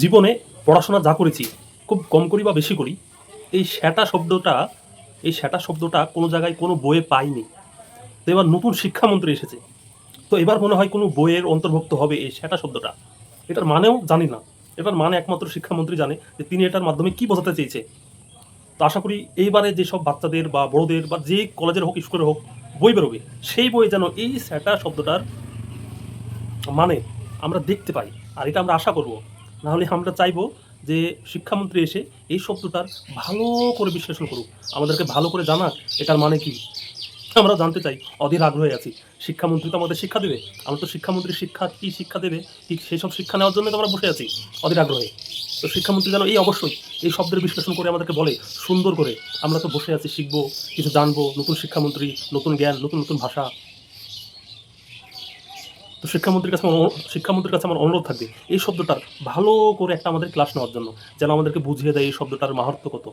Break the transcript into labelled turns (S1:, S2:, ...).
S1: জীবনে পড়াশোনা যা করেছি, খুব কম করি বা বেশি করি, এই শ্যাটা শব্দটা কোনো জায়গায় কোনো বইয়ে পাইনি। তো এবার নতুন শিক্ষামন্ত্রী এসেছে। তো এবার মনে হয় কোনো বইয়ের অন্তর্ভুক্ত হবে এই শ্যাটা শব্দটা। এটার মানেও জানি না। এটার মানে একমাত্র শিক্ষামন্ত্রী জানে যে তিনি এটার মাধ্যমে কি বোঝাতে চেয়েছে। তো আশা করি এইবারে যেসব বাচ্চাদের বা বড়দের বা যে কলেজের হোক, স্কুলের হোক বই বেরোবে, সেই বইয়ে যেন এই শ্যাটা শব্দটার মানে আমরা দেখতে পাই। আর এটা আমরা আশা করব। নাহলে আমরা চাইবো যে শিক্ষামন্ত্রী এসে এই শব্দটার ভালো করে বিশ্লেষণ করুক। আমাদেরকে ভালো করে জানাক এটার মানে কি? আমরাও জানতে চাই, অধীর আগ্রহে আছি। শিক্ষামন্ত্রী তো আমাদের শিক্ষা দেবে। আমরা তো শিক্ষামন্ত্রীর কি শিক্ষা দেবে, ঠিক সেসব শিক্ষা নেওয়ার জন্য তো আমরা বসে আছি অধীর আগ্রহে। তো শিক্ষামন্ত্রী যেন অবশ্যই এই শব্দের বিশ্লেষণ করে আমাদেরকে বলে সুন্দর করে। আমরা তো বসে আছি শিখবো, কিছু জানবো, নতুন শিক্ষামন্ত্রী, নতুন জ্ঞান, নতুন ভাষা। তো শিক্ষামন্ত্রীর কাছে আমার অনুরোধ থাকবে এই শব্দটার ভালো করে একটা আমাদের ক্লাস নেওয়ার জন্য। যেন আমাদেরকে বুঝিয়ে দেয় এই শব্দটার মাহাত্ম্য কত।